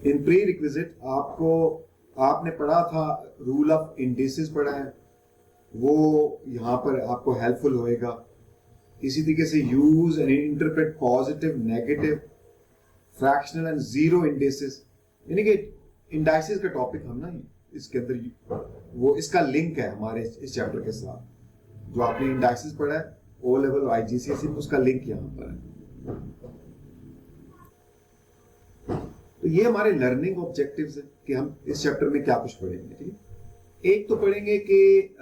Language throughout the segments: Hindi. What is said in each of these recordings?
इन प्री रिक्विजिट आपने पढ़ा था, रूल ऑफ इंडिसेस पढ़ा है, वो यहाँ पर आपको हेल्पफुल होएगा। इसी तरीके से use and interpret positive, negative, fractional and zero indices, यानी कि इंडाइसेस का टॉपिक हम ना इसके अंदर वो इसका लिंक है हमारे इस चैप्टर के साथ। जो आपने इंडाइसेस पढ़ा है ओ लेवल और IGCSE में, उसका लिंक यहाँ पर है। तो ये हमारे लर्निंग ऑब्जेक्टिव्स है कि हम इस चैप्टर में क्या कुछ पढ़ेंगे। ठीक है, एक तो पढ़ेंगे कि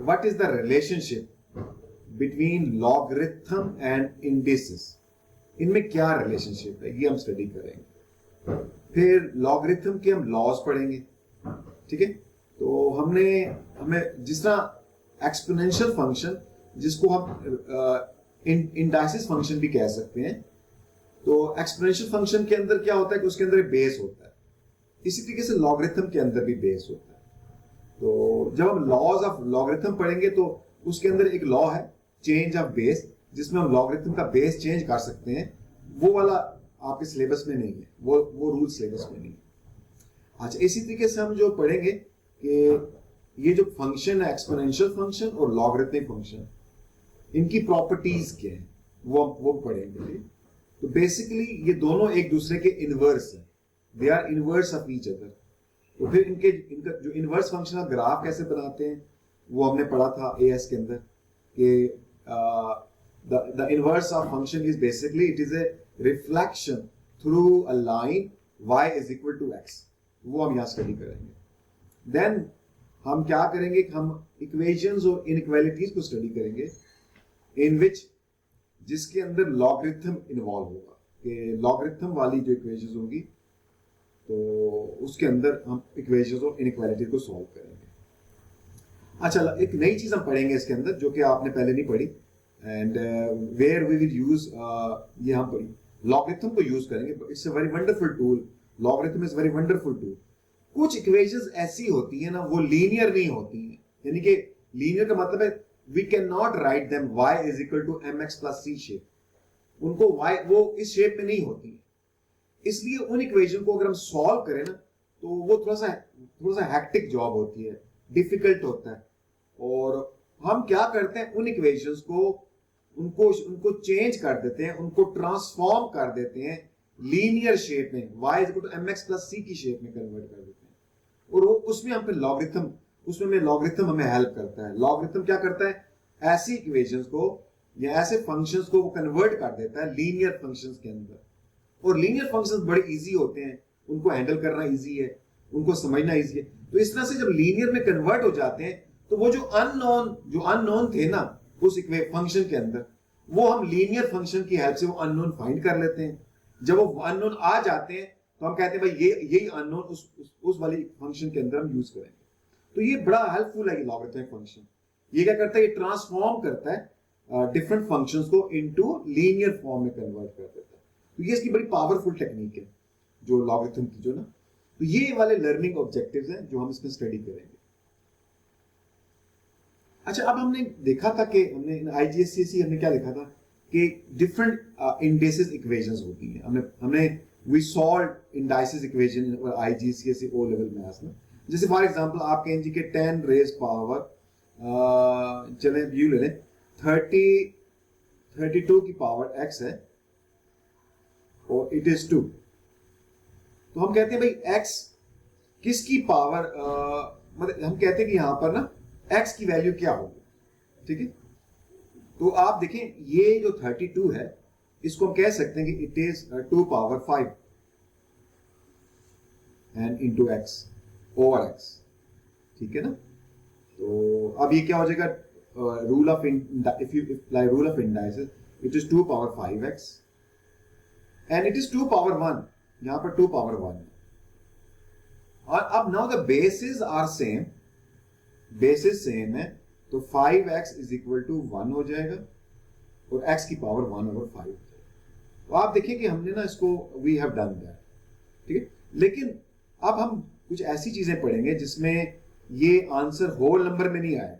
what is the relationship between logarithm and indices, इनमें क्या रिलेशनशिप है, ये हम स्टडी करेंगे। फिर लॉगरिथम के हम लॉज पढ़ेंगे। ठीक है, तो हमें जिस तरह एक्सपोनेंशियल फंक्शन, जिसको हम इंडाइसिस फंक्शन भी कह सकते हैं, तो एक्सपोनेंशियल फंक्शन के अंदर क्या होता है कि उसके अंदर एक बेस होता है, इसी तरीके से लॉगरिथम के अंदर भी बेस होता है। तो जब हम लॉज ऑफ लॉगरिथम पढ़ेंगे तो उसके अंदर एक लॉ है चेंज ऑफ बेस, जिसमें हम लॉगरिथम का बेस चेंज कर सकते हैं। वो वाला आपके सिलेबस में नहीं है, वो रूल सिलेबस में नहीं है। अच्छा, इसी तरीके से हम जो पढ़ेंगे कि ये जो फंक्शन है एक्सपोनेंशियल फंक्शन और लॉगरिथमिक फंक्शन, इनकी प्रॉपर्टीज क्या है वो पढ़ेंगे। तो बेसिकली ये दोनों एक दूसरे के इनवर्स हैं, they are inverse of each other. तो फिर इनका जो इनवर्स फंक्शन का ग्राफ कैसे बनाते हैं वो हमने पढ़ा था AS के अंदर कि the inverse of function is basically it is a reflection through a line y is equal to x, वो हम यहाँ स्टडी करेंगे। देन हम क्या करेंगे, हम इक्वेशंस और इनइक्वालिटीज को स्टडी करेंगे इन विच जिसके अंदर लॉगरिथम इन्वॉल्व होगा, कि लॉगरिथम वाली जो इक्वेशंस होंगी तो उसके अंदर हम इक्वेशंस और इनइक्वालिटी को सॉल्व करेंगे। अच्छा, एक नई चीज हम पढ़ेंगे इसके अंदर जो कि आपने पहले नहीं पढ़ी, and where we will use, ये हम पढ़ी लॉगरिथम को यूज करेंगे। It's a very wonderful tool, logarithm is very wonderful tool. कुछ इक्वेशंस ऐसी होती है ना, वो लीनियर नहीं होती है, यानी कि लीनियर का मतलब है we can not write them y is equal to mx plus c shape, उनको y वो इस शेप में नहीं होती है। इसलिए उन इक्वेशन को अगर हम सॉल्व करें ना तो वो थोड़ा सा हैक्टिक जॉब होती है, डिफिकल्ट होता है। और हम क्या करते हैं, उन इक्वेशंस को उनको चेंज कर देते हैं, उनको ट्रांसफॉर्म कर देते हैं लीनियर शेप में, y is equal to mx plus c की शेप में कन्वर्ट कर देते हैं। और वो उसमें हम फिर लॉगरिथम हमें हेल्प करता है। लॉगरिथम क्या करता है, ऐसी इक्वेशंस को या ऐसे फंक्शंस को वो कन्वर्ट कर देता है लीनियर फंक्शंस के अंदर। और लीनियर फंक्शंस बड़े इजी होते हैं, उनको हैंडल करना इजी है, उनको समझना इजी है। तो इस तरह से जब लीनियर में कन्वर्ट हो जाते हैं तो वो जो अननोन थे ना उस फंक्शन के अंदर, वो हम लीनियर फंक्शन की हेल्प से वो अननोन फाइंड कर लेते हैं। जब वो अननोन आ जाते हैं तो हम कहते हैं भाई यही अननोन उस वाली फंक्शन के अंदर हम यूज करेंगे। तो ये बड़ा हेल्पफुल है ये लॉगरिथमिक फंक्शन। ये क्या करता है, ये ट्रांसफॉर्म करता है डिफरेंट फंक्शंस को इनटू लीनियर फॉर्म में कन्वर्ट कर देता है। तो ये इसकी बड़ी पावरफुल टेक्निक है जो लॉगरिथम की जो ना। तो ये वाले लर्निंग ऑब्जेक्टिव्स हैं जो हम इसमें स्टडी करेंगे। अच्छा, अब हमने देखा था कि हमने IGCSE हमने क्या देखा था कि डिफरेंट इंडिसेस इक्वेशंस होती हैं। हमने we solve indices equation in IGCSE O level maths में। जैसे फॉर एग्जांपल आप कहें जी कि 10 रेज पावर चले व्यू ले लें 32 की पावर x है और इट इज 2। तो हम कहते हैं भाई x किसकी पावर, मतलब हम कहते हैं कि यहां पर ना x की वैल्यू क्या होगी। ठीक है, तो आप देखें ये जो 32 है इसको हम कह सकते हैं कि it is 2 power 5 and into x over x। ठीक है ना, तो अब ये क्या हो जाएगा, rule of if you apply rule of indices, it is 2 power 5x and it is 2 power 1, यहां पर 2 पावर 1। और अब now the basis are same, basis same है, तो 5x इज इक्वल टू 1 हो जाएगा और x की पावर 1 ओवर 5 हो जाएगा। तो आप देखिए कि हमने ना इसको वी हैव डन दैट। ठीक है, लेकिन अब हम कुछ ऐसी चीजें पढ़ेंगे जिसमें ये आंसर होल नंबर में नहीं आएगा।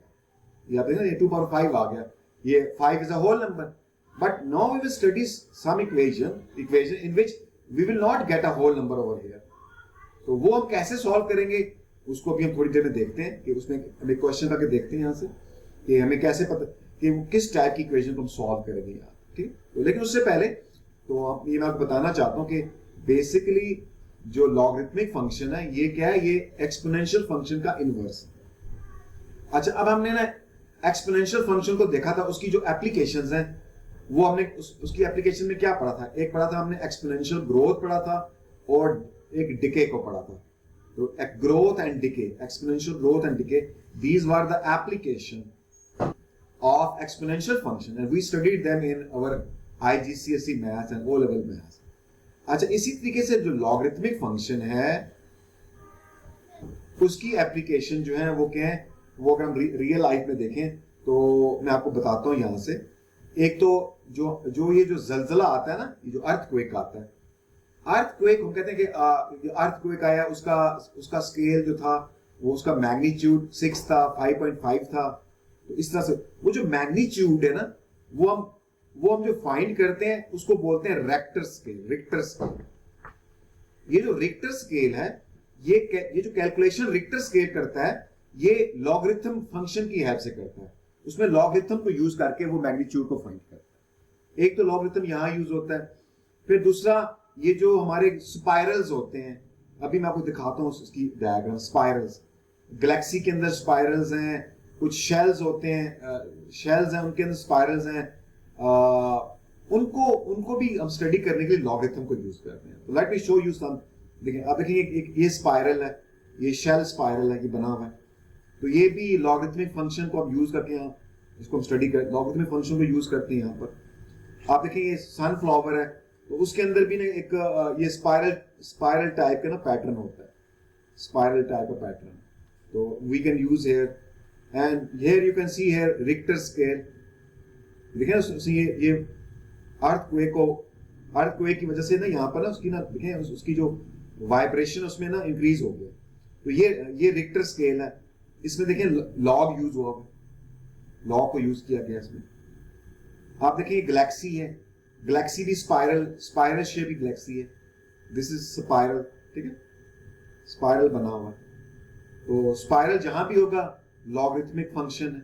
ये आप देखिए ना, ये 2 पावर 5 आ गया, ये 5 is a whole number, but now we will study some equation in which we will not get a whole number over here. तो वो हम कैसे सॉल्व करेंगे उसको भी हम थोड़ी देर में देखते हैं कि उसमें हम एक क्वेश्चन करके देखते हैं यहाँ से कि हमें कैसे पता कि वो किस टाइप की इक्वेशन को हम सॉल्व करेंगे यहाँ, ठीक। तो लेकिन उससे पहले तो ये मैं आपको बताना चाहता हूँ कि बेसिकली जो लॉगरिथमिक फंक्शन है ये क्या है, ये एक्सपोनेंशियल फंक्शन का इनवर्स है। अच्छा, अब हमने ना एक्सपोनेंशियल फंक्शन को देखा था, उसकी जो एप्लीकेशंस हैं वो हमने उसकी एप्लीकेशन में क्या पढ़ा था, एक पढ़ा था हमने एक्सपोनेंशियल ग्रोथ पढ़ा था और एक डिके को पढ़ा था। तो growth and decay, exponential growth and decay, these were the application of exponential function and we studied them in our IGCSE maths and O level maths। अच्छा, इसी तरीके से जो लॉगरिथमिक फंक्शन है उसकी एप्लीकेशन जो है वो क्या है, वो अगर हम रियल लाइफ में देखें तो मैं आपको बताता हूं यहां से। एक तो जो ये जो जलजला आता है ना, ये जो अर्थक्वेक आता है, अर्थक्वेक हम कहते हैं कि अर्थक्वेक आया, उसका स्केल जो था वो उसका मैग्नीट्यूड 6 था, 5.5 था। तो इस तरह से वो जो मैग्नीट्यूड है ना वो हम जो फाइंड करते हैं उसको बोलते हैं रिक्टर स्केल, रिक्टर स्केल। ये जो रिक्टर स्केल है, ये जो कैलकुलेशन रिक्टर स्केल करता है ये लॉगरिथम फंक्शन की हेल्प से करता है। उसमें लॉगरिथम को यूज करके वो मैग्नीट्यूड को फाइंड करता है। एक तो लॉगरिथम यहां यूज होता है, फिर दूसरा ये जो हमारे स्पाइरल्स होते हैं, अभी मैं आपको दिखाता हूं उसकी डायग्राम। स्पाइरल्स, गैलेक्सी के अंदर स्पाइरल्स हैं, कुछ शेल्स होते हैं, शेल्स हैं उनके अंदर स्पाइरल्स हैं, उनको भी हम स्टडी करने के लिए लॉगरिथम को यूज करते हैं। तो let me show you some. देखिए, आप देखेंगे ये स्पाइरल है, ये शेल स्पाइरल है, ये बना हुआ है। तो ये भी लॉगरिथमिक फंक्शन को हम यूज करके यहाँ इसको हम स्टडी कर, लॉगरिथमिक फंक्शन को यूज करते हैं यहाँ पर। आप देखेंगे ये सनफ्लावर है, तो उसके अंदर भी ना एक ये स्पाइरल टाइप का ना पैटर्न होता है, स्पाइरल टाइप का पैटर्न। तो we can use here and here you can see here Richter scale। देखिए ये अर्थक्वेक की वजह से ना यहाँ पर ना उसकी ना देखें उसकी जो वाइब्रेशन उसमें ना इंक्रीज हो गया। तो ये रिक्टर स्केल है, इसमें देखें लॉग यूज हुआ, लॉग को यूज किया गया इसमें। आप देखिए गैलेक्सी है, गैलेक्सी भी स्पाइरल शेप की गैलेक्सी है। दिस इज स्पाइरल, ठीक है, स्पाइरल बना हुआ। तो स्पाइरल जहां भी होगा लॉगरिथमिक फंक्शन है।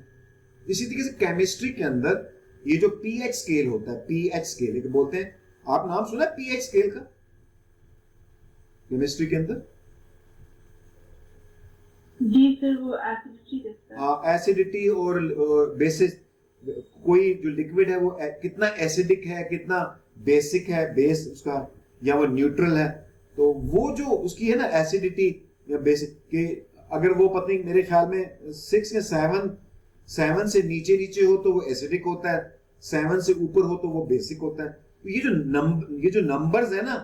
इसी तरीके से केमिस्ट्री के अंदर ये जो पीएच स्केल होता है, पीएच स्केल एक बोलते हैं, आप नाम सुना है पीएच स्केल का केमिस्ट्री के अंदर? जी सर, वो एसिडिटी देखता है। हाँ, एसिडिटी और बेसिस, कोई जो लिक्विड है वो कितना एसिडिक है, कितना बेसिक है, बेस उसका, या वो न्यूट्रल है। तो वो जो उसकी है ना एसिडिटी या बेसिक के, अगर वो पता नहीं मेरे ख्याल में 6 या 7 से नीचे हो तो वो एसिडिक होता है, 7 से ऊपर हो तो वो बेसिक होता है। तो ये जो नंबर्स है ना,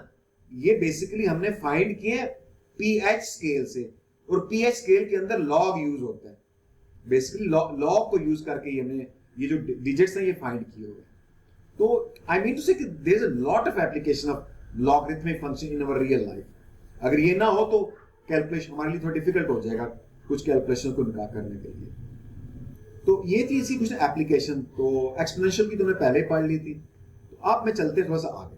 ये बेसिकली हमने फाइंड किए पीएच स्केल से, और पीएच स्केल के अंदर लॉग यूज होता है। बेसिकली लॉग को यूज करके हमने ये जो डिजिट्स हैं ये फाइंड किए हुए। तो I mean to say there is a lot of application of logarithmic function in our real life. अगर ये ना हो तो कैलकुलेशन हमारे लिए थोड़ा डिफिकल्ट हो जाएगा कुछ कैलकुलेशन को निकाल करने के लिए। तो ये थी इसकी कुछ एप्लीकेशन। तो एक्सपोनेंशियल की तो मैं पहले पढ़ ली थी। तो अब मैं चलते थोड़ा सा आगे।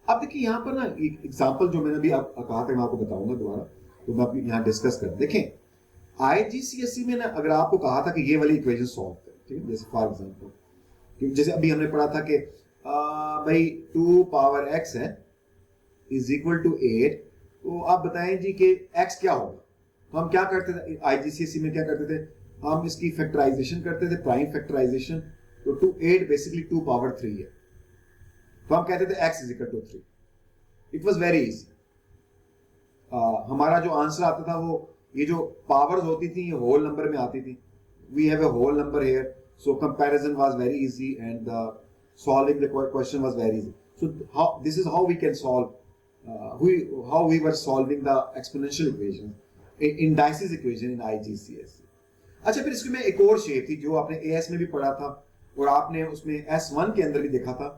अब देखिए यहाँ पर ना एक एग्जांपल जो मैंने अभी कहा था मैं आपको बताऊंगा दोबारा, तो मैं अभी यहाँ डिस्कस कर। देखें आईजीसीएसई में ना अगर आपको कहा था कि ये वाली इक्वेशन सॉल्व करें, ठीक है, जैसे फॉर एग्जाम्पल जैसे अभी हमने पढ़ा था कि भाई 2 पावर x है इज इक्वल टू 8। तो आप बताएं जी कि x क्या होगा। तो हम क्या करते थे आईजीसीएसई में, क्या करते थे, हम इसकी फैक्टराइजेशन करते थे, प्राइम फैक्टराइजेशन। तो 8 बेसिकली 2 पावर 3 है, तो हम कहते थे x is equal to 3। It was very easy. हमारा जो आंसर आता था वो ये जो पावर्स होती थी ये होल नंबर में आती थी। We have a whole number here, so comparison was very easy and solving the question was very easy. So this is how we can solve how we were solving the exponential equation, indices equation in IGCSE। अच्छा, फिर इसमें एक और शेप थी जो आपने AS में भी पढ़ा था और आपने उसमें S1 के अंदर भी देखा था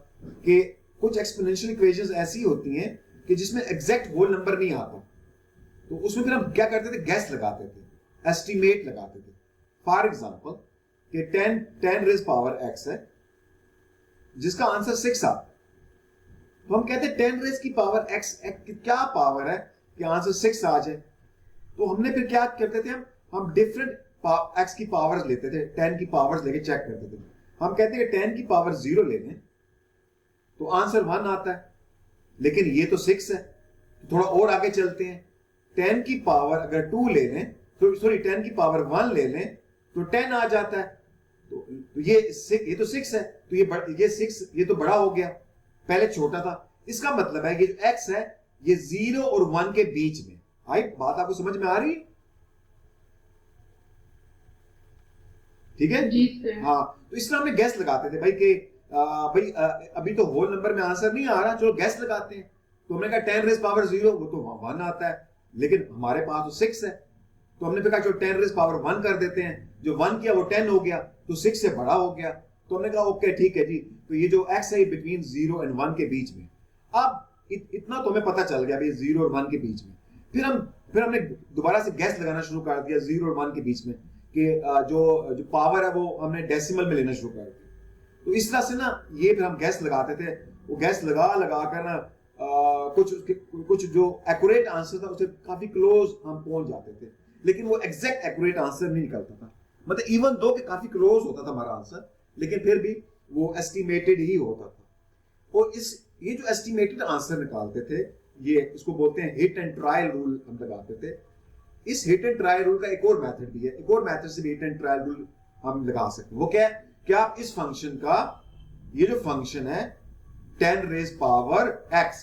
कि कुछ एक्सपोनेंशियल इक्वेशंस ऐसी होती हैं कि जिसमें एग्जैक्ट होल नंबर नहीं आता। तो उसमें फिर हम क्या करते थे, गैस लगाते थे, एस्टिमेट लगाते थे। फॉर एग्जांपल कि 10 रेज़ पावर x है जिसका आंसर 6 आता, तो हम कहते हैं 10 रेज की पावर x क्या पावर है कि आंसर 6 आ जाए। तो हमने फिर क्या करते थे, हम डिफरेंट x की पावर्स लेते थे, 10 की पावर्स लेके चेक करते थे। हम कहते हैं 10 की पावर 0 ले लें तो आंसर 1 आता है, लेकिन ये तो 6 है। तो थोड़ा और आगे चलते हैं, 10 की पावर अगर 2 ले लें, तो सॉरी 10 की पावर 1 ले लें तो 10 आ जाता है। तो ये तो 6 है, तो ये 6 ये तो बड़ा हो गया, पहले छोटा था। इसका मतलब है ये x है, ये 0 और 1 के बीच में। आई बात आपको समझ में आ रही है? ठीक है जी सर। हाँ, तो इसमें हमने गैस लगाते थे भाई कि अभी तो होल नंबर में आंसर नहीं आ रहा, चलो गैस लगाते हैं। तो हमने कहा 10 रेज पावर 0 वो तो 1 आता है, लेकिन हमारे पास तो 6 है। तो हमने फिर कहा चलो 10 रेज पावर 1 कर देते हैं, जो 1 किया वो 10 हो गया, तो 6 से बड़ा हो गया। तो हमने कहा ओके ठीक है जी, तो ये जो x है बिटवीन 0 एंड 1 के बीच में। अब इतना तो हमें पता चल गया भाई 0 और 1 के बीच में। फिर हमने दोबारा से गैस लगाना शुरू कर दिया 0 और 1 के बीच में कि जो पावर है वो हमने डेसिमल में लेना शुरू कर दिया। तो इस तरह से ना ये फिर हम गैस लगाते थे, वो गैस लगा कर ना कुछ जो एक्यूरेट आंसर था उसे काफी क्लोज हम पहुंच जाते थे, लेकिन वो एग्जैक्ट एक्यूरेट आंसर नहीं निकलता था। मतलब इवन दो के काफी क्लोज होता था हमारा आंसर, लेकिन फिर भी वो एस्टिमेटेड ही होता था। और ये जो एस्टिमेटेड आंसर निकालते थे, ये इसको बोलते हैं हिट एंड ट्रायल रूल हम लगाते थे। इस हिट एंड ट्रायल रूल का एक और मेथड भी है, एक और मेथड से भी हिट एंड ट्रायल रूल हम लगा सकते हैं। वो क्या है कि आप इस फंक्शन का, ये जो फंक्शन है 10 raise power x,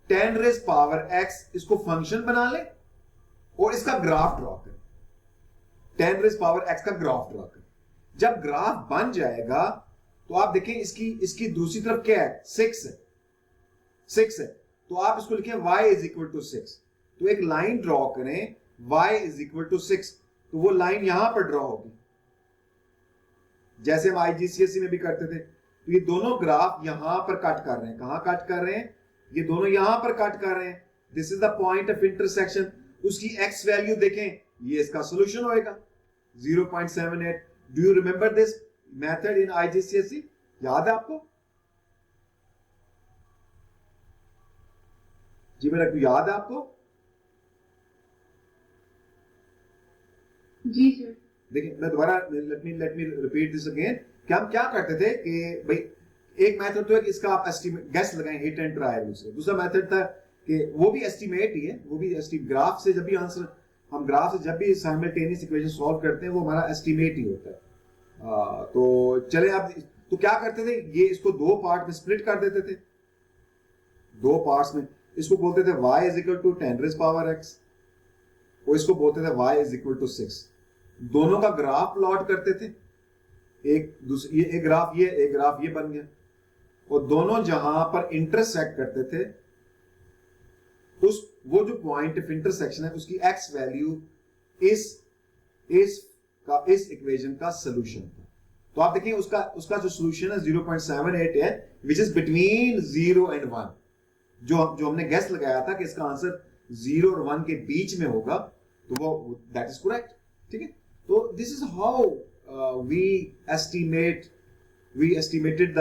10 raise power x, इसको फंक्शन बना ले और इसका ग्राफ ड्रॉ कर। 10 रेज पावर x का ग्राफ ड्रॉ कर। जब ग्राफ बन जाएगा तो आप देखें इसकी दूसरी तरफ क्या है, 6 है, 6 है। तो आप इसको लिखें y इज इक्वल टू 6। तो एक लाइन ड्रॉ करें y इज इक्वल टू 6, तो वो लाइन यहां पर ड्रॉ होगी जैसे हम IGCSE में भी करते थे। तो ये दोनों ग्राफ यहां पर कट कर रहे हैं। कहां कट कर रहे हैं? ये दोनों यहां पर कट कर रहे हैं। This is the point of intersection. उसकी x वैल्यू देखें, ये इसका सॉल्यूशन होएगा 0.78। Do you remember this method in IGCSE? याद है आपको? जी मेरा याद है आपको? जी सर। देखिए मैं दोबारा let me repeat this again कि हम क्या करते थे कि भाई एक मेथड तो है कि इसका आप एस्टिमेट गैस लगाएं हिट एंड ट्रायल से। दूसरा मेथड था कि वो भी एस्टिमेट ही है, वो भी ग्राफ से जब भी आंसर हम ग्राफ से जब भी साइमल्टेनियस इक्वेशन सॉल्व करते हैं वो हमारा एस्टिमेट ही होता है। तो चले आप तो क्या करते थे, ये इसको दो पार्ट में स्प्लिट कर देते थे, दो पार्ट्स में। इसको बोलते थे y is equal to 10 raise power x और इसको बोलते थे y इज इक्वल टू 6। दोनों का ग्राफ प्लॉट करते थे, एक ग्राफ ये, एक ग्राफ ये बन गया। और दोनों जहां पर इंटरसेक्ट करते थे वो जो पॉइंट ऑफ इंटरसेक्शन है उसकी x वैल्यू इस इक्वेशन का सॉल्यूशन था। तो आप देखिए उसका जो सॉल्यूशन है 0.78 है, विच इज बिटवीन 0 एंड 1। जो हमने गेस लगाया था कि इसका आंसर 0 और 1 के बीच में होगा, तो वो दैट इज करेक्ट। ठीक है, तो this is how we estimated the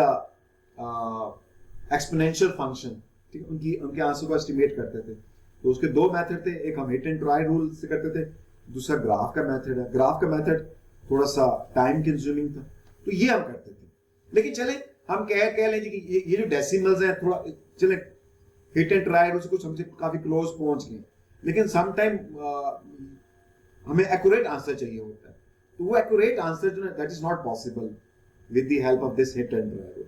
exponential function. ठीक है, उनके आंसर को एस्टिमेट करते थे। तो उसके दो मेथड थे, एक हम हिट एंड ट्राई रूल से करते थे, दूसरा ग्राफ का मेथड है। ग्राफ का मेथड थोड़ा सा टाइम कंज्यूमिंग था, तो ये हम करते थे। लेकिन चले हम कह लें कि ये जो डेसिमल्स हैं, थोड़ा चले हिट एंड ट्राई रूल से कुछ हमसे काफी क्लोज पहुंच गए, लेकिन समटाइम हमें एक्यूरेट आंसर चाहिए होता है। तो वो एक्यूरेट आंसर जो है that is not possible with the help of this hit and try rule.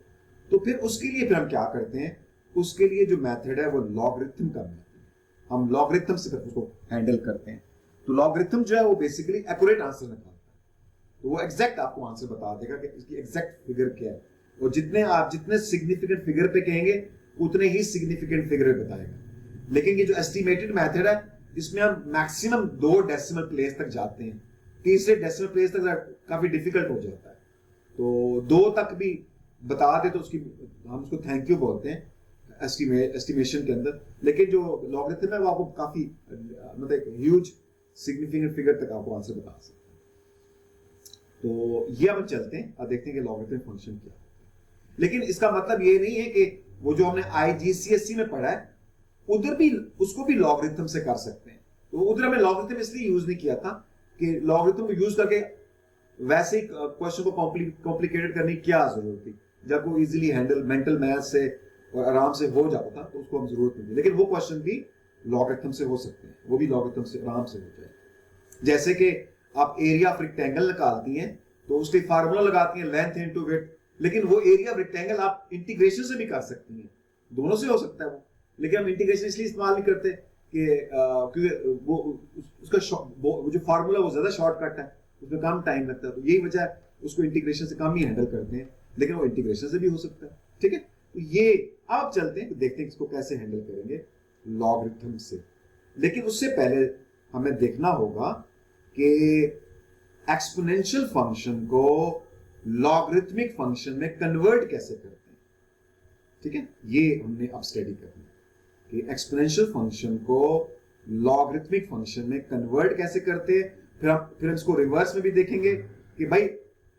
तो फिर उसके लिए फिर हम क्या करते हैं, उसके लिए जो मेथड है वो लॉगरिथम का मेथड है। हम लॉगरिथम से फिर उसको हैंडल करते हैं। तो लॉगरिथम जो है वो बेसिकली एक्यूरेट आंसर निकालता है। तो वो एग्जैक्ट आपको आंसर बता देगा कि इसकी एग्जैक्ट फिगर क्या है। और जितने सिग्निफिकेंट फिगर पे कहेंगे उतने ही सिग्निफिकेंट फिगर बताएगा। लेकिन ये जो एस्टिमेटेड मेथड है, इसमें हम मैक्सिमम 2 डेसिमल प्लेस तक जाते हैं, तीसरे डेसिमल प्लेस तक काफी डिफिकल्ट हो जाता है। तो 2 तक भी बता दे तो हम उसको थैंक यू बोलते हैं एस्टिमेशन के अंदर। लेकिन जो लॉगरिथम है वो आपको काफी मतलब ह्यूज सिग्निफिकेंट फिगर तक आपको आंसर बता सकते हैं। तो ये हम चलते हैं और देखते हैं कि लॉगरिथम फंक्शन क्या है। लेकिन इसका मतलब ये नहीं है कि वो जो हमने IGCSE में पढ़ा है उधर भी उसको भी लॉगरिथम से कर सकते हैं। तो उधर हमें लॉगरिथम इसलिए यूज नहीं किया था कि लॉगरिथम को यूज करके वैसे ही क्वेश्चन को कॉम्प्लिकेटेड करने की क्या जरूरत थी, जब वो इजीली हैंडल मेंटल मैथ से और आराम से हो जाता था तो उसको हम जरूरत नहीं थी। लेकिन वो क्वेश्चन भी लॉगरिथम से हो सकते हैं, वो भी लॉगरिथम से आराम से हो जाए। जैसे कि आप एरिया ऑफ रेक्टेंगल निकालती हैं तो उसके फार्मूला लगाती हैं लेंथ इनटू विड्थ, लेकिन वो एरिया ऑफ रेक्टेंगल आप इंटीग्रेशन से भी कर सकती हैं, दोनों से हो सकता है वो। लेकिन हम इंटीग्रेशन इसलिए इस्तेमाल नहीं करते कि क्योंकि वो उसका वो जो फार्मूला वो ज्यादा शॉर्टकट है, उसमें कम टाइम लगता है, तो यही वजह है उसको इंटीग्रेशन से कम ही हैंडल करते हैं, लेकिन वो इंटीग्रेशन से भी हो सकता है। ठीक है, तो ये अब चलते हैं, देखते हैं इसको कैसे हैंडल करेंगे लॉगरिथम से। लेकिन उससे पहले हमें देखना होगा कि एक्सपोनेंशियल फंक्शन को लॉगरिथमिक फंक्शन में कन्वर्ट कैसे करते हैं। ठीक है, ये हमने अब स्टडी करना है कि एक्सपोनेंशियल फंक्शन को लॉगरिथमिक फंक्शन में कन्वर्ट कैसे करते हैं। फिर इसको रिवर्स में भी देखेंगे कि भाई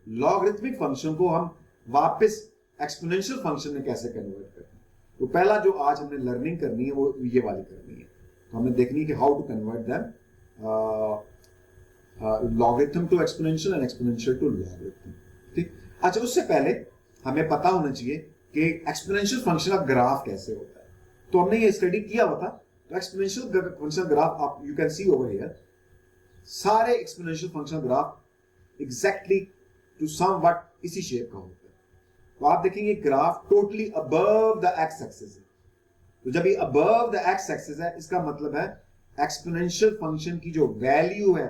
लॉगरिथमिक फंक्शन को हम वापस एक्सपोनेंशियल फंक्शन में कैसे कन्वर्ट करते हैं। तो पहला जो आज हमने लर्निंग करनी है वो ये वाली करनी है। तो हमने देखनी है कि how to convert them logarithm to exponential and exponential to logarithm. ठीक, अच्छा उससे पहले हमें पता होना चाहिए कि एक्सपोनेंशियल फंक्शन का ग्राफ कैसे होता है। तो हमने ये स्टडी किया हुआ था। तो एक्सपोनेंशियल फंक्शन ग्राफ आप you can see over here, सारे exponential function graph exactly to somewhat इसी शेप का होता है। तो आप देखेंगे graph totally above the X axis है। तो जब ये अबव द एक्स एक्सिस है इसका मतलब है एक्सपोनेंशियल फंक्शन की जो वैल्यू है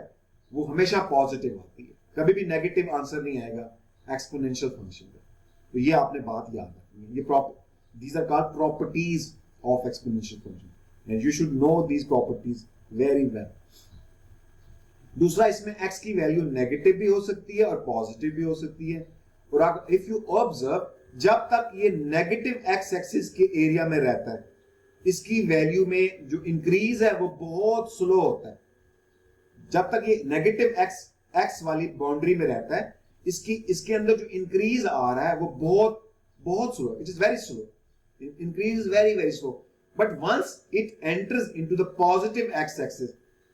वो हमेशा पॉजिटिव आती है, कभी भी नेगेटिव आंसर नहीं आएगा एक्सपोनेंशियल फंक्शन का। तो ये आपने बात याद रखनी है। ये these are called properties of exponential function and you should know these properties very well. दूसरा, इसमें x की वैल्यू नेगेटिव भी हो सकती है और पॉजिटिव भी हो सकती है। और इफ यू ऑब्जर्व, जब तक ये नेगेटिव x एक्सिस के एरिया में रहता है इसकी वैल्यू में जो इंक्रीज है वो बहुत स्लो होता है। जब तक ये नेगेटिव x वाली बाउंड्री में रहता है इसके अंदर जो इंक्रीज आ रहा है वो बहुत slow, it is very slow, increase very very slow. But once it enters into the positive x axis,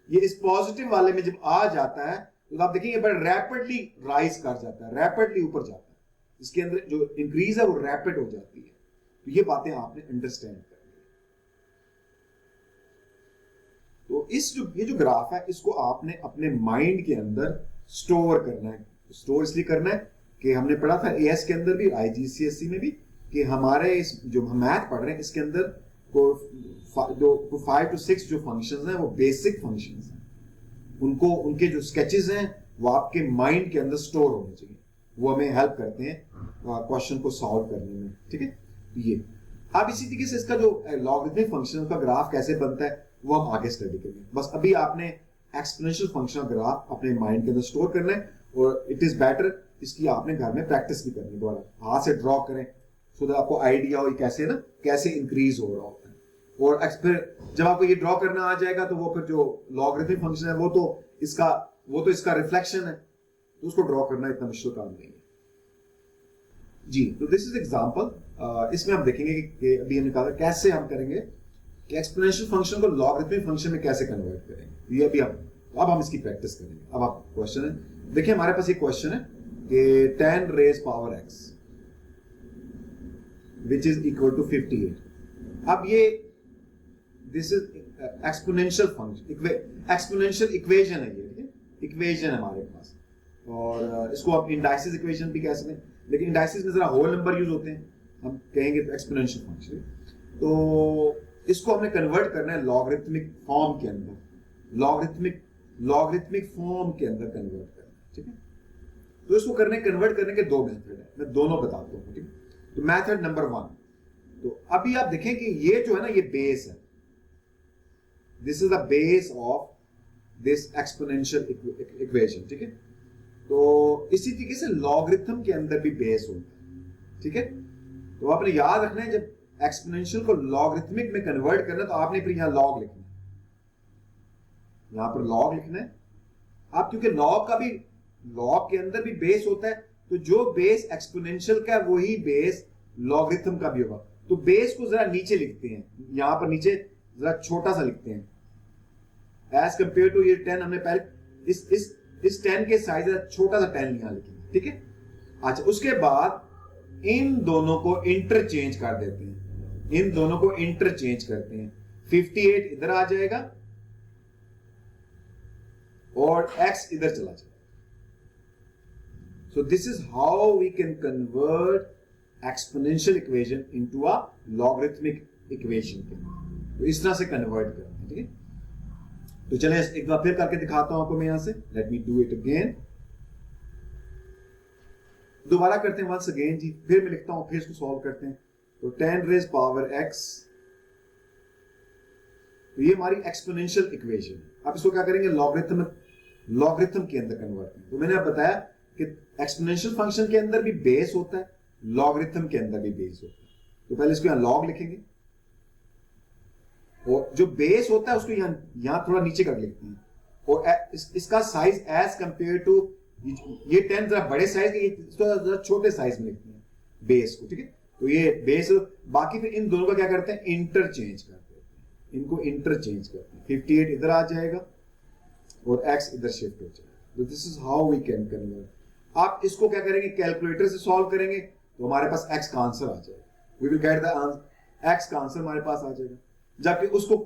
ये इस पॉजिटिव वाले में जब आ जाता है तो आप देखेंगे बड़ा रैपिडली राइज कर जाता है, रैपिडली ऊपर जाता है, इसके अंदर जो इंक्रीज है वो रैपिड हो जाती है। तो ये बातें आपने अंडरस्टैंड करनी है। तो ये जो ग्राफ है इसको आपने अपने माइंड के अंदर स्टोर करना है। स्टोर इसलिए करना है कि हमने पढ़ा था एएस के अंदर भी, IGCSE में भी, कि हमारे इस जो हम मैथ पढ़ रहे हैं इसके अंदर को 5 to 6 जो फंक्शंस हैं वो बेसिक फंक्शंस हैं। उनके जो स्केचेस हैं वो आपके माइंड के अंदर स्टोर होने चाहिए, वो हमें हेल्प करते हैं क्वेश्चन को सॉल्व करने में। ठीक है, ये अब इसी तरीके से इसका जो लॉगरिथमिक फंक्शन का ग्राफ कैसे बनता है वो हम आगे स्टडी करेंगे। बस अभी आपने एक्सपोनेंशियल फंक्शन ग्राफ अपने माइंड के अंदर स्टोर करना है और इट इज बेटर इसकी आपने घर में प्रैक्टिस भी करनी, दोबारा हाथ से ड्रॉ करें सो दैट आपको आइडिया हो कैसे इंक्रीज हो रहा होता है। और फिर जब आपको ये ड्रॉ करना आ जाएगा तो वो फिर जो लॉगरिथमिक फंक्शन है वो तो इसका रिफ्लेक्शन है, तो उसको ड्रॉ करना इतना मुश्किल काम नहीं है जी। तो दिस इज एग्जांपल। इसमें हम देखेंगे कि अभी हमने कहा कैसे हम करेंगे कि एक्सपोनेंशियल फंक्शन को लॉगरिथमिक फंक्शन में कैसे कन्वर्ट करेंगे। ये अभी अब हम इसकी प्रैक्टिस करेंगे। अब आप क्वेश्चन है, देखिए हमारे पास एक क्वेश्चन है कि 10 raised power x which is equal to 58। अब ये this is exponential function, exponential equation है ये, ठीक है, इक्वेशन है हमारे पास। और इसको आप इंडाइसिस इक्वेशन भी कह सकते हैं, लेकिन इंडाइसिस में जरा होल नंबर यूज होते हैं, हम कहेंगे एक्सपोनेंशियल फंक्शन। तो इसको हमने कन्वर्ट करना है लॉगरिथमिक फॉर्म के अंदर, लॉगरिथमिक फॉर्म के अंदर कन्वर्ट करना है। ठीक है, तो इसको कन्वर्ट करने के दो मेथड है, मैं दोनों बताता हूँ। ठीक है, तो मेथड नंबर 1, तो अभी आप देखें कि ये जो है ना ये बेस है, this is the base of this exponential equation. ठीक है, तो इसी तरीके से लॉगरिथम के अंदर भी बेस होता है। ठीक है, तो आपने याद रखना है जब एक्सपोनेंशियल को लॉगरिथमिक में कन्वर्ट करना है तो आपने फिर यहां लॉग लिखना है, यहां पर लॉग लिखना है आप, क्योंकि लॉग के अंदर भी बेस होता है। तो जो बेस एक्सपोनेंशियल का है वही बेस लॉगरिथम का भी होगा। तो बेस को जरा नीचे लिखते हैं, यहां पर नीचे जरा छोटा सा लिखते हैं एज कंपेयर टू ये 10। हमने पहले इस 10 के साइज छोटा सा 10 यहां लिखेंगे, ठीक है। अच्छा, उसके बाद इन दोनों को इंटरचेंज कर देते हैं, इन दोनों को इंटरचेंज करते हैं। 58 इधर आ जाएगा और x इधर चला जाएगा। So this is how we can convert exponential equation into a logarithmic equation। तो इस तरह से कन्वर्ट करते हैं, ठीक है। तो चलिए एक बार फिर करके दिखाता हूं आपको मैं यहां से। Let me do it again, दोबारा करते हैं वंस अगेन जी। फिर मैं लिखता हूं, फिर इसको सॉल्व करते हैं। तो 10 रेज पावर x, तो ये हमारी एक्सपोनेंशियल इक्वेशन है। आप इसको क्या करेंगे, लॉगरिथम के अंदर कन्वर्ट करेंगे। तो मैंने आप बताया कि एक्सपोनेंशियल फंक्शन के अंदर भी बेस होता है, लॉगरिथम के अंदर भी बेस होता है। तो पहले इसको यहां लॉग लिखेंगे और जो बेस होता है उसको यहां थोड़ा नीचे कर लिखते हैं। और इसका साइज एज कंपेयर टू ये 10 जरा बड़े साइज के, इसको जरा छोटे साइज में लिखते हैं बेस को, ठीक है। तो ये बेस, बाकी फिर इन दोनों का क्या करते हैं, इंटरचेंज करते हैं, इनको इंटरचेंज करते हैं। 58 इधर आ जाएगा और x इधर शिफ्ट हो जाएगा। तो this is how we can convert. आप इसको क्या करेंगे, कैलकुलेटर से सॉल्व करेंगे तो हमारे पास x का आंसर आ जाएगा। We will get the answer, x का आंसर हमारे पास आ जाएगा। जबकि उसको,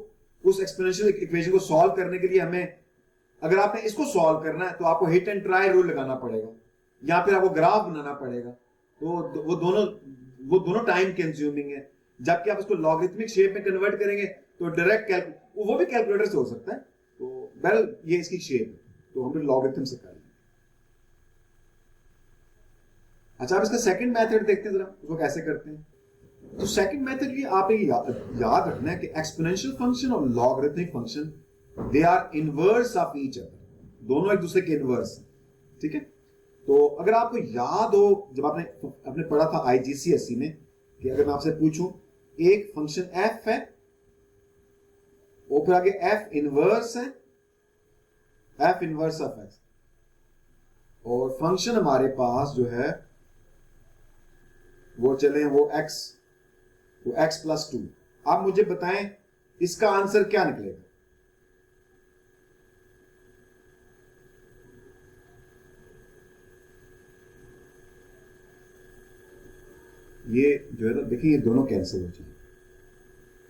उस एक्सपोनेंशियल इक्वेशन को सॉल्व करने के लिए हमें, अगर आपने इसको सॉल्व करना है तो आपको हिट एंड ट्राई रूल लगाना पड़ेगा, या फिर आपको ग्राफ बनाना पड़ेगा। तो वो दोनों टाइम कंज्यूमिंग है। जबकि आप इसको लॉगरिथमिक शेप में कन्वर्ट करेंगे तो डायरेक्ट वो भी कैलकुलेटर से हो सकता है। तो वेल, ये इसकी शेप है, तो हम लॉगरिथम से कर लेंगे। अच्छा, आप इसका सेकंड मेथड देखते हैं जरा, उसको कैसे करते हैं। तो सेकंड मेथड ये आपने याद रखना है कि एक्सपोनेंशियल फंक्शन और logarithmic function, they are inverse of each other, दोनों एक दूसरे के इनवर्स, ठीक है। तो अगर आपको याद हो, जब आपने पढ़ा था IGCSE में, कि अगर मैं आपसे पूछूं एक फंक्शन f है और फिर आगे f इनवर्स है, f इनवर्स ऑफ x, और फंक्शन हमारे पास जो है वो चले वो x प्लस 2, आप मुझे बताएं इसका आंसर क्या निकलेगा। ये जो है ना, देखिए ये दोनों कैंसिल हो जाएंगे,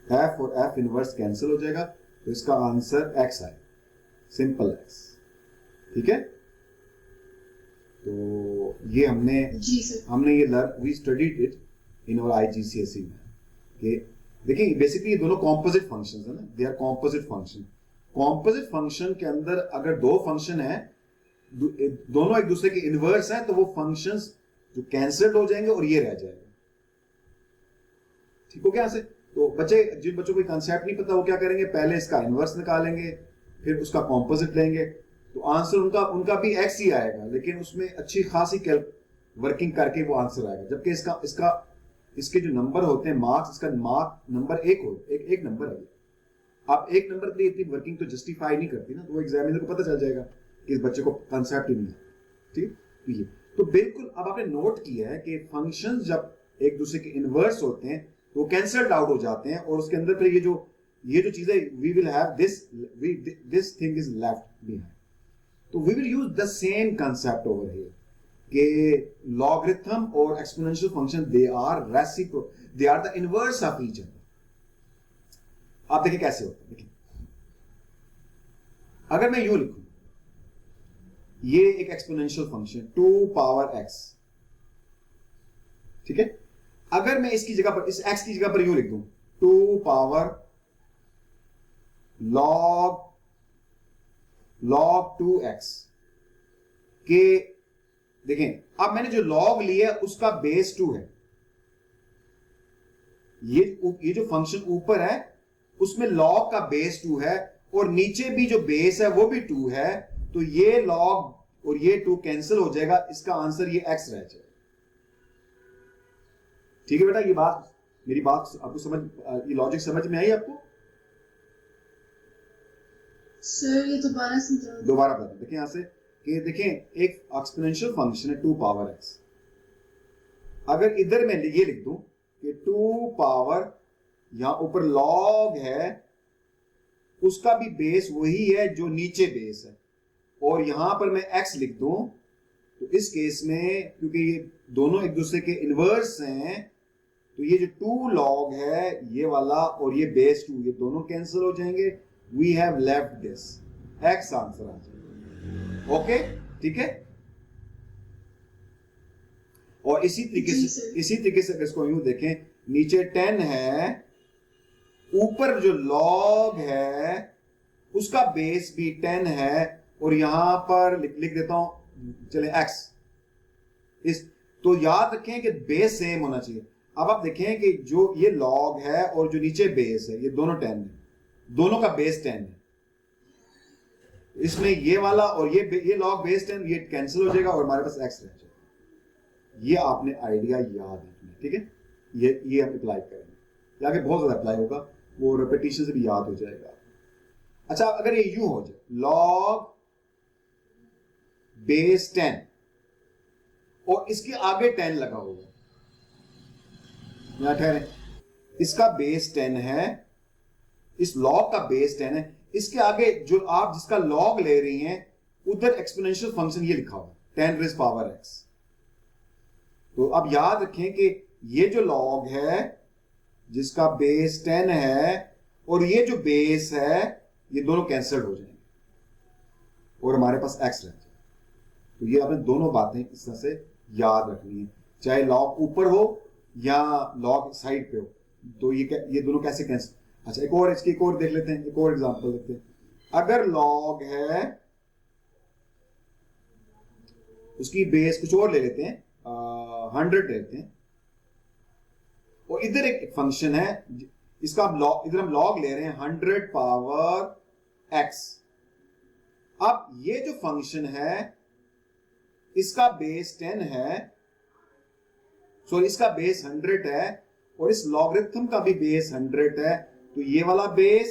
f और f इनवर्स कैंसिल हो जाएगा, तो इसका आंसर x आएगा, सिंपल x, ठीक है। तो ये हमने ये we studied it in our IGCSE में, कि देखिए बेसिकली ये दोनों कॉम्पोजिट फंक्शंस है ना, they are composite function. Composite function के अंदर अगर दो फंक्शन है, दोनों एक दूसरे के इनवर्स हैं, तो वो फंक्शंस जो कैंसिल्ड हो जाएंगे और ये रह जाएगा, ठीक हो गया यहाँ से। तो जिन बच्चों को कंसेप्ट नहीं पता वो क्या करेंगे, पहले इसका इनवर्स निकालेंगे, फिर उसका कॉम्पोजिट लेंगे, तो आंसर उनका भी x ही आएगा, लेकिन उसमें अच्छी खासी वर्किंग करके वो आंसर आएगा। जबकि इसके जो नंबर होते हैं मार्क्स, इसका मार्क नंबर एक नंबर है। आप एक नंबर के लिए इतनी वर्किंग तो जस्टिफाई नहीं करती ना, तो वो एग्जामिनर को पता चल जाएगा कि इस बच्चे को कंसेप्ट ही नहीं है, ठीक। तो बिल्कुल अब आपने नोट किया है कि फंक्शंस जब एक दूसरे के इनवर्स होते हैं तो कैंसल्ड आउट हो जाते हैं, और उसके अंदर फिर ये जो चीजें, we will have this thing is left behind. तो we will use the same concept over here, कि लॉगरिथम और exponential function, they are reciprocal, they are the inverse of each other. आप देखिए कैसे होता है, देखिए अगर मैं यूं लिखूं, ये एक एक्सपोनेंशियल फंक्शन 2 पावर x, ठीक है। अगर मैं इसकी जगह पर, इस x की जगह पर यूं लिख दूं 2 पावर log 2x के, देखें अब मैंने जो log लिया उसका बेस 2 है, ये जो फंक्शन ऊपर है उसमें log का बेस 2 है, और नीचे भी जो बेस है वो भी 2 है, तो ये log और ये 2 कैंसिल हो जाएगा, इसका आंसर ये x रह जाएगा, ठीक है बेटा। मेरी बात आपको ये लॉजिक समझ में आई आपको? सर ये दोबारा बता, देखिए यहां से, कि देखें एक एक्सपोनेंशियल फंक्शन है 2 पावर x। अगर इधर मैं ये लिख दूं कि 2 पावर यहां ऊपर लॉग है, उसका भी बेस वही है जो नीचे बेस है, और यहां पर मैं x लिख दूं, तो इस केस में क्योंकि ये दोनों एक दूसरे के इनवर्स हैं, तो ये जो 2 लॉग है ये वाला और ये बेस 2, ये दोनों कैंसिल हो जाएंगे। We have left this, x answer आ जाएगा। ओके, ठीक है। और इसी तरीके से अगर इसको यूं देखें, नीचे 10 है, ऊपर जो लॉग है उसका बेस भी 10 है, और यहां पर लिख देता हूं, चले x इस, तो याद रखें कि बेस सेम होना चाहिए। अब आप देखें कि जो ये लॉग है और जो नीचे बेस है ये दोनों 10 है, दोनों का बेस 10 है। इसमें ये वाला और ये लॉग बेस 10 ये कैंसिल हो जाएगा और हमारे पास x रह जाएगा। ये आपने आइडिया याद रखना, ठीक है। ये हम अप्लाई करेंगे, आगे बहुत ज्यादा अप्लाई होगा, वो रेपिटेशन से भी याद हो जाएगा। अच्छा, अगर ये यूं हो जाए, लॉग बेस 10 और इसके आगे 10 लगा होगा, यहां ठहरे, इसका बेस 10 है, इस लॉग का बेस 10 है, इसके आगे जो आप जिसका लॉग ले रही हैं उधर एक्सपोनेंशियल फंक्शन ये लिखा हुआ 10 रेज़ पावर x। तो अब याद रखें कि ये जो लॉग है जिसका बेस 10 है और ये जो बेस है ये दोनों कैंसिल हो जाएंगे और हमारे पास x रह जाए। तो ये आपने दोनों बातें इस तरह से याद रखनी है, चाहे लॉग ऊपर हो या लॉग साइड पे हो, तो ये दोनों कैसे कैंसिल। अच्छा, इसकी एक और देख लेते हैं, एक और एग्जांपल देखते हैं। अगर लॉग है, उसकी बेस कुछ और ले लेते हैं, 100 लेते हैं, और इधर एक फंक्शन है, इसका इधर हम लॉग ले रहे हैं 100 पावर x। अब ये जो फंक्शन है इसका बेस 10 है, सॉरी इसका बेस 100 है, और इस लॉगरिथम का भी बेस 100 है, तो ये वाला बेस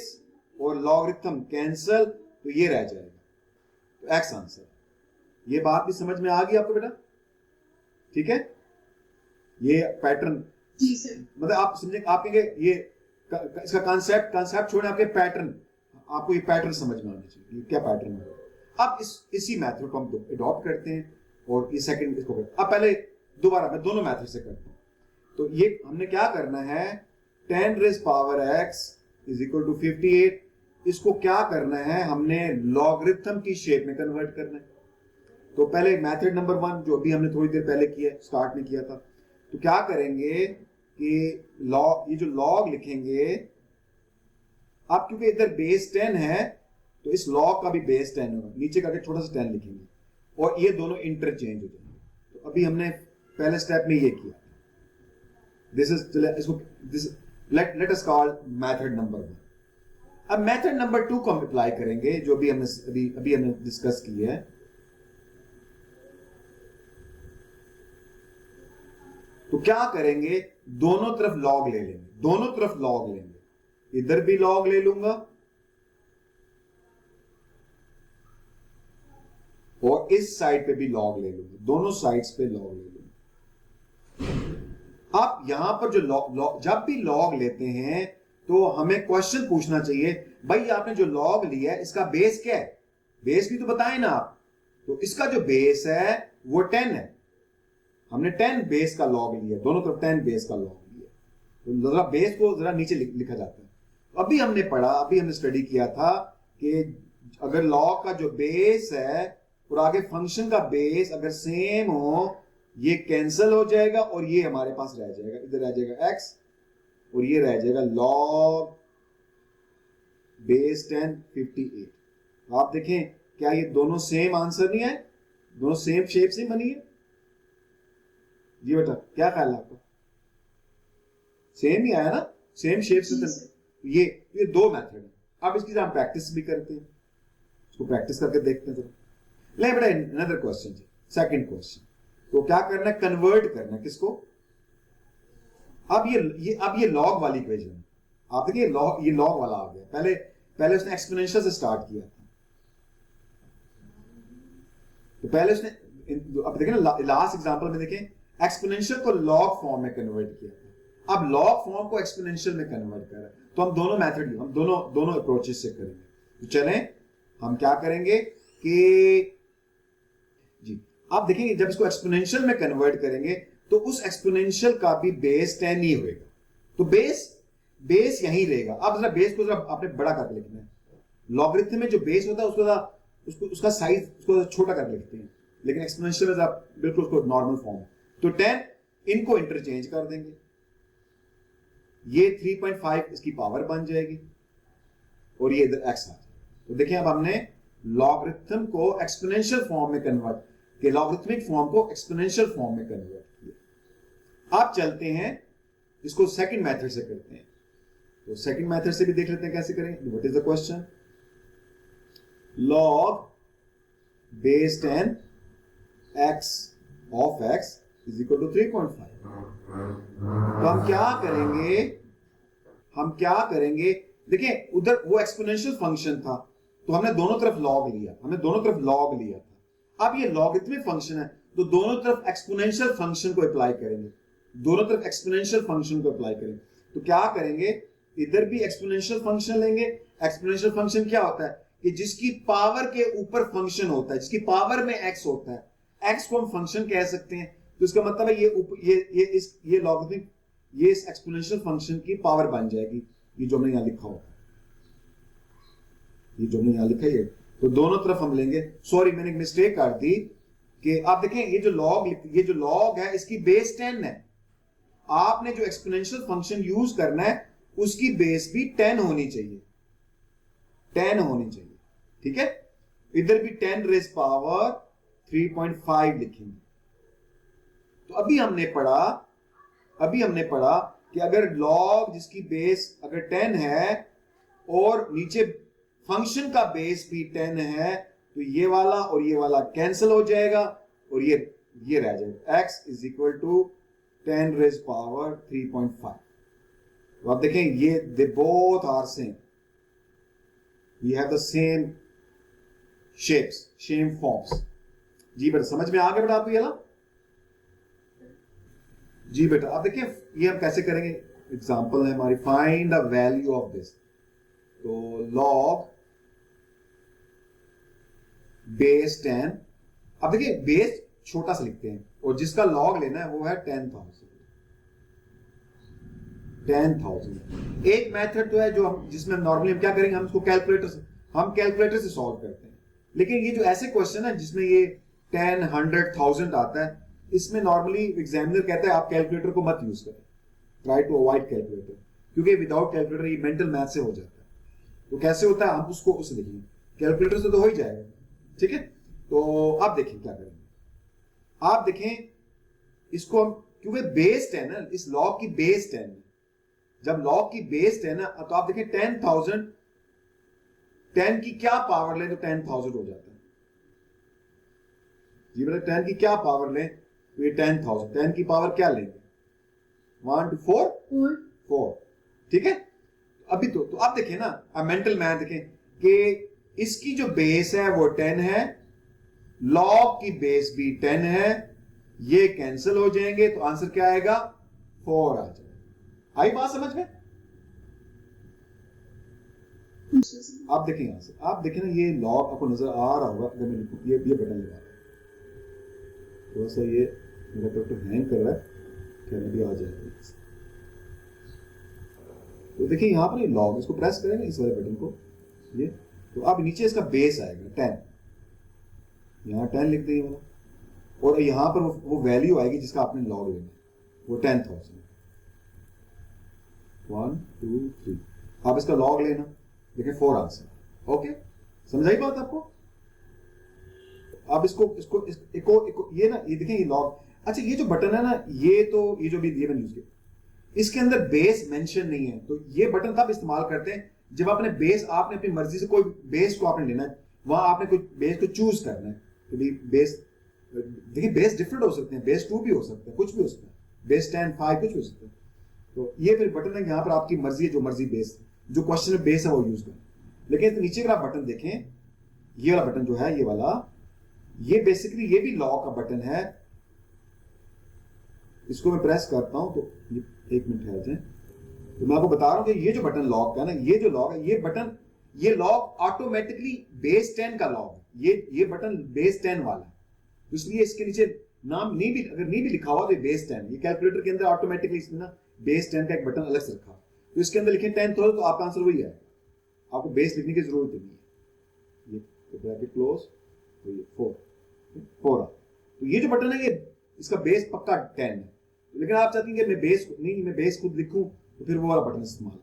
और लॉगरिथम कैंसल, तो ये रह जाएगा, तो x आंसर। ये बात भी समझ में आ गई आपको बेटा, ठीक है। ये पैटर्न, जी सर, मतलब आप समझे, आप कहेंगे ये इसका कांसेप्ट छोड़े, आपके पैटर्न, आपको ये पैटर्न समझ में आना चाहिए, ये क्या पैटर्न है। अब इसी मेथड को हम अडॉप्ट करते हैं और ये सेकंड इसको करते हैं। अब पहले दोबारा मैं दोनों मेथड से करता हूं। तो ये हमने क्या करना है, 10 raise power x is equal to 58, इसको क्या करना है, हमने लॉगरिथम की शेप में कन्वर्ट करना है। तो पहले मेथड नंबर 1 जो अभी हमने थोड़ी देर पहले किया, स्टार्ट में किया था, तो क्या करेंगे कि ये जो लॉग लिखेंगे, आप क्योंकि इधर बेस 10 है तो इस लॉग का भी बेस 10 होगा, नीचे का छोटा सा 10 लिखेंगे और ये दोनों इंटरचेंज हो जाएंगे। तो अभी हमने पहले स्टेप में ये किया, let us call method number 1। अब मेथड नंबर 2 को हम अप्लाई करेंगे, जो भी हमने हमने डिस्कस की है। तो क्या करेंगे, दोनों तरफ लॉग ले लेंगे, दोनों तरफ लॉग लेंगे, इधर भी लॉग ले लूंगा और इस साइड पे भी लॉग ले लूंगा, दोनों साइड्स पे लॉग ले लूंगा। आप यहां पर जो जब भी लॉग लेते हैं तो हमें क्वेश्चन पूछना चाहिए, भाई आपने जो लॉग लिया है इसका बेस क्या है, बेस भी तो बताएं ना आप। तो इसका जो बेस है वो 10 है, हमने 10 बेस का लॉग लिया, दोनों तरफ 10 बेस का लॉग लिया, तो जरा बेस को जरा नीचे लिखा जाता है। अभी हमने पढ़ा, अभी हमने स्टडी किया था कि अगर लॉग का जो बेस है और आगे फंक्शन का बेस अगर सेम हो, ये कैंसिल हो जाएगा और ये हमारे पास रह जाएगा, इधर रह जाएगा x और ये रह जाएगा लॉग बेस 10 58। तो आप देखें क्या ये दोनों सेम आंसर नहीं है, दोनों सेम शेप से बनी है। जी बेटा, क्या ख्याल है आपका, सेम ही आया ना, सेम शेप से। ये दो मेथड है। अब इसकी हम प्रैक्टिस भी करते हैं, इसको प्रैक्टिस करके देखते हैं। ले बेटा, अनदर क्वेश्चन, सेकंड क्वेश्चन। तो क्या करना है, कन्वर्ट करना है किसको। अब ये लॉग वाली इक्वेशन, आप देखिए ये लॉग वाला आ गया, पहले उसने एक्सपोनेंशियल से स्टार्ट किया था। तो पहले उसने, अब देखें ना लास्ट एग्जांपल में देखें एक्सपोनेंशियल को लॉग फॉर्म में कन्वर्ट किया था, अब लॉग फॉर्म को एक्सपोनेंशियल में कन्वर्ट कर रहा है। तो हम दोनों मेथड, हम दोनों अप्रोचेस से करेंगे। तो चलें हम क्या करेंगे कि जी आप देखेंगे जब इसको एक्सपोनेंशियल में कन्वर्ट करेंगे तो उस एक्सपोनेंशियल का भी बेस 10 ही होएगा, तो बेस यहीं रहेगा। अब जरा बेस को जरा आपने बड़ा करके लिखना है। लॉगरिथम में जो बेस होता है उसका साइज उसको छोटा करके लिखते हैं, लेकिन एक्सपोनेंशियल में आप बिल्कुल उसको नॉर्मल फॉर्म। तो 10 इनको इंटरचेंज कर देंगे, ये 3.5 इसकी पावर बन जाएगी और ये इधर x आ जाएगा। तो देखिए अब हमने लॉगरिथम को एक्सपोनेंशियल फॉर्म में कन्वर्ट किया, लॉगरिथमिक फॉर्म को एक्सपोनेंशियल फॉर्म में कन्वर्ट किया। आप चलते हैं इसको सेकंड मेथड से करते हैं, तो सेकंड मेथड से भी देख लेते हैं कैसे करेंगे। What is the question? log base 10 x of x is equal to 3.5। तो हम क्या करेंगे, देखिए उधर वो एक्सपोनेंशियल फंक्शन था तो हमने दोनों तरफ लॉग लिया था। अब ये लॉगरिथमिक फंक्शन है तो दोनों तरफ एक्सपोनेंशियल फंक्शन को अप्लाई करेंगे, तो क्या करेंगे, इधर भी एक्सपोनेंशियल फंक्शन लेंगे। एक्सपोनेंशियल फंक्शन क्या होता है कि जिसकी पावर के ऊपर फंक्शन होता है, जिसकी पावर में x होता है, x को हम फंक्शन कह सकते हैं। तो इसका मतलब है ये लॉगरिथमिक, ये इस एक्सपोनेंशियल फंक्शन की पावर बन जाएगी। ये जो हमने यहां लिखा होगा, ये जो हमने यहां लिखा है, तो दोनों तरफ हम लेंगे। सॉरी मैंने एक मिस्टेक कर दी कि आप देखें ये जो लॉग है इसकी बेस 10 है। आपने जो एक्सपोनेंशियल फंक्शन यूज करना है उसकी बेस भी 10 होनी चाहिए, ठीक है। इधर भी 10 रेज पावर 3.5 लिखेंगे। तो अभी हमने पढ़ा कि अगर लॉग जिसकी बेस अगर 10 है और नीचे फंक्शन का बेस भी 10 है तो ये वाला और ये वाला कैंसिल हो जाएगा और ये रह जाएगा, x is equal to 10 raise power 3.5। तो आप देखें ये they both are same, we have the same shapes, same forms। जी बेटा समझ में आ गया बेटा आपको ये वाला? जी बेटा आप देखिए ये हम कैसे करेंगे। एग्जांपल है हमारी, find the value of this. तो लॉग बेस 10, अब देखिए बेस छोटा सा लिखते हैं और जिसका लॉग लेना है वो है 10,000। एक मेथड तो है जो हम जिसमें नॉर्मली हम क्या करेंगे, हम इसको कैलकुलेटर से सॉल्व करते हैं। लेकिन ये जो ऐसे क्वेश्चन है जिसमें ये 10, 100, 1000 आता है, इसमें नॉर्मली एग्जामिनर कहता है आप कैलकुलेटर को मत यूज करें, ट्राई टू अवॉइड कैलकुलेटर, क्योंकि विदाउट कैलकुलेटर ये मेंटल मैथ से हो जाता है। तो कैसे होता है, हम उसको उसे देखेंगे, कैलकुलेटर से तो हो ही जाएगा, ठीक है। तो आप देखें क्या करेंगे, आप देखें इसको हम, क्योंकि बेस 10 है, इस लॉग की बेस 10 है। जब लॉग की बेस 10 है तो आप देखें 10,000, 10 की क्या पावर लें तो 10,000 हो जाता है। जी बेटा 10 की क्या पावर लें तो ये 10,000, 10 की पावर क्या लेंगे, 1 to 4, ठीक है। अभी तो आप देखें ना, अब मेंटल मैथ देखें कि इसकी जो बेस है वो 10 है, लॉग की बेस भी 10 है, ये कैंसिल हो जाएंगे तो आंसर क्या आएगा, 4 आ जाएगा। आई बात समझ में? आप देखें यहां से, आप देखें ना ये लॉग आपको नजर आ रहा होगा। अगर मैं लिखूं ये बटन लगा, थोड़ा सा ये मेरा लैपटॉप हैंग कर रहा है, क्या अभी आ जाएगा। तो देखिए यहाँ पर ये लॉग, इसको प्रेस करेंगे इस वाले बटन को, ये तो अब नीचे इसका बेस आएगा 10, यहाँ 10 लिख देंगे वाला, और यहाँ पर वो वैल्यू आएगी जिसका आपने लॉग लेना, वो 10,000। 1, 2, 3, आप इसका लॉग लेना, देखिए 4 आंसर। ओके समझ आई बात आपको? आप इसको ये ना, ये देखें ये लॉग। अच्छा ये जो बटन है ना, ये जो भी मैंने यूज किया, इसके अंदर बेस मेंशन नहीं है। तो ये बटन तब इस्तेमाल करते हैं जब आपने अपनी मर्जी से कोई बेस को आपने लेना है, वहां आपने कोई बेस को चूज करना है। तो बेस, देखिए बेस डिफरेंट हो सकते हैं, बेस 2 भी हो सकता है, कुछ भी हो सकता है, बेस 10, 5 कुछ भी हो सकता है। तो ये फिर बटन है, यहाँ पर आपकी मर्जी है, जो मर्जी बेस, जो क्वेश्चन में बेस है वो यूज करें। लेकिन तो नीचे अगर आप बटन देखें, ये वाला बटन जो है, ये वाला, ये बेसिकली ये भी लॉ का बटन है, इसको मैं प्रेस करता हूं तो ये 1 मिनट ठहर जाए, तो मैं आपको बता रहा हूं कि ये जो बटन लॉक का ना, ये जो लॉक है, ये बटन, ये लॉक ऑटोमेटिकली बेस 10 का लॉक है, ये बटन बेस 10 वाला है, तो इसलिए इसके नीचे नाम नहीं भी, अगर नहीं भी लिखा हुआ तो बेस 10, ये कैलकुलेटर के अंदर ऑटोमेटिकली इसमें ना बेस 10 का एक बटन अलग से रखा, तो इसके अंदर लिखें 10 तो आपका आंसर वही है, आपको बेस लिखने की जरूरत नहीं है। ये तो ब्रैकेट क्लोज, तो ये 4 तो ये जो बटन है ये इसका बेस पक्का 10 है, लेकिन आप चाहती हैं कि मैं बेस नहीं, मैं बेस खुद लिखूं, तो फिर वो वाला बटन इस्तेमाल।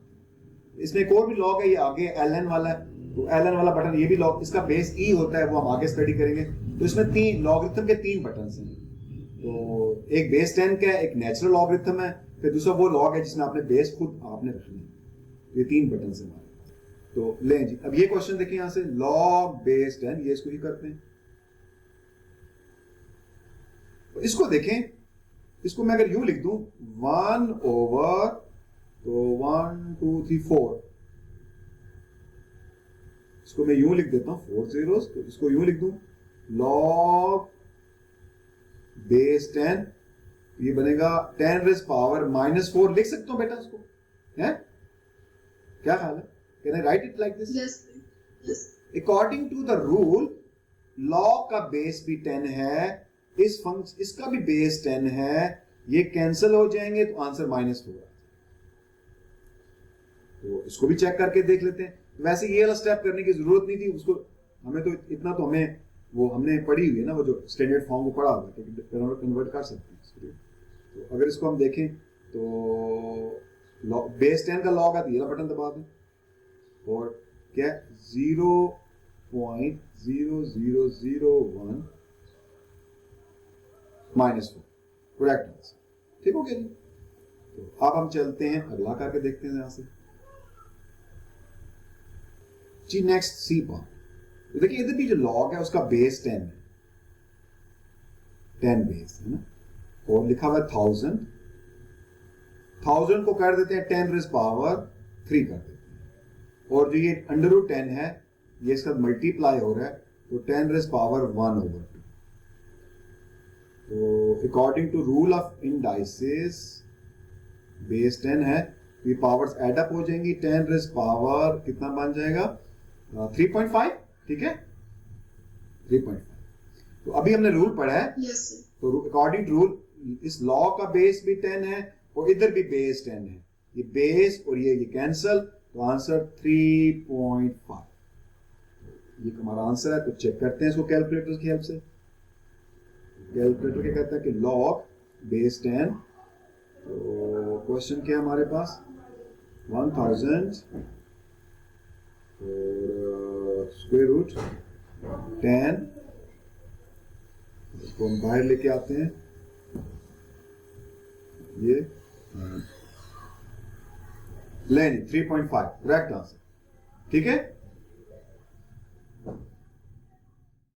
इसमें एक और भी लॉक है, ये आगे LN वाला है, तो LN वाला बटन ये भी लॉक, इसका बेस E होता है, वो हम आगे स्टडी करेंगे। तो इसमें 3 लॉगरिथम के 3 बटन हैं, तो एक बेस 10 का है, एक नेचुरल लॉगरिथम है, फिर दूसरा वो लॉग है जिसमें आपने बेस खुद आपने रखनी है। ये 3 बटन है हमारे। तो लें जी, अब ये क्वेश्चन देखिए यहां से, लॉग बेस 10, ये इसको ही करते हैं। तो इसको देखें, इसको मैं अगर यूं लिख दूं 1 ओवर, तो 1 2 3 4, इसको मैं यूं लिख देता हूं 4 zeros, तो इसको यूं लिख दूं लॉग बेस 10, ये बनेगा 10 रेज़ पावर -4, लिख सकता हूं बेटा इसको, है क्या ख्याल है? Can I write it like this? Yes. According to the rule log का बेस भी 10 है, इस फंक्शन इसका भी बेस 10 है, ये कैंसिल हो जाएंगे तो आंसर -4। तो इसको भी चेक करके देख लेते हैं। वैसे ये वाला स्टेप करने की जरूरत नहीं थी, उसको हमें तो इतना तो हमें वो हमने पढ़ी हुई है ना, वो जो स्टैंडर्ड फॉर्म को पढ़ा हुआ है, कन्वर्ट कर सकते हैं इसको। तो अगर इसको हम देखें तो बेस 10 का लॉग है, तो ये वाला बटन दबा दें, और क्या 0.0001 -4 करेक्ट आंसर। ठीक हो गया जी। तो अब हम चलते हैं, अगला करके देखते हैं यहां से जी, नेक्स्ट सी पार्ट। तो देखिए इधर भी जो लॉग है उसका बेस 10 है, 10 बेस है ना, और लिखा हुआ है 1000 को कर देते हैं 10 रेज़ पावर 3 कर देते हैं, और जो ये √10 है ये इसका मल्टीप्लाई हो रहा है, तो 10 रेज़ पावर 1 ओवर 2। तो according to rule of indices base 10 है, तो ये पावर्स एड अप हो जाएंगी, 10 रेज़ पावर कितना बन जाएगा 3.5, ठीक है 3.5। तो अभी हमने रूल पढ़ा है, Yes, sir. तो अकॉर्डिंग टू रूल इस लॉ का बेस भी 10 है और इधर भी बेस 10 है, ये बेस और ये कैंसल, तो आंसर 3.5 ये हमारा आंसर है। तो चेक करते हैं इसको कैलकुलेटर की हेल्प से। कैलकुलेटर क्या कहता है कि लॉग बेस 10, तो क्वेश्चन क्या है हमारे पास 1000 और स्क्वायर रूट 10, इसको हम बाहर लेके आते हैं, ये लेनी 3.5 करेक्ट आंसर, ठीक है।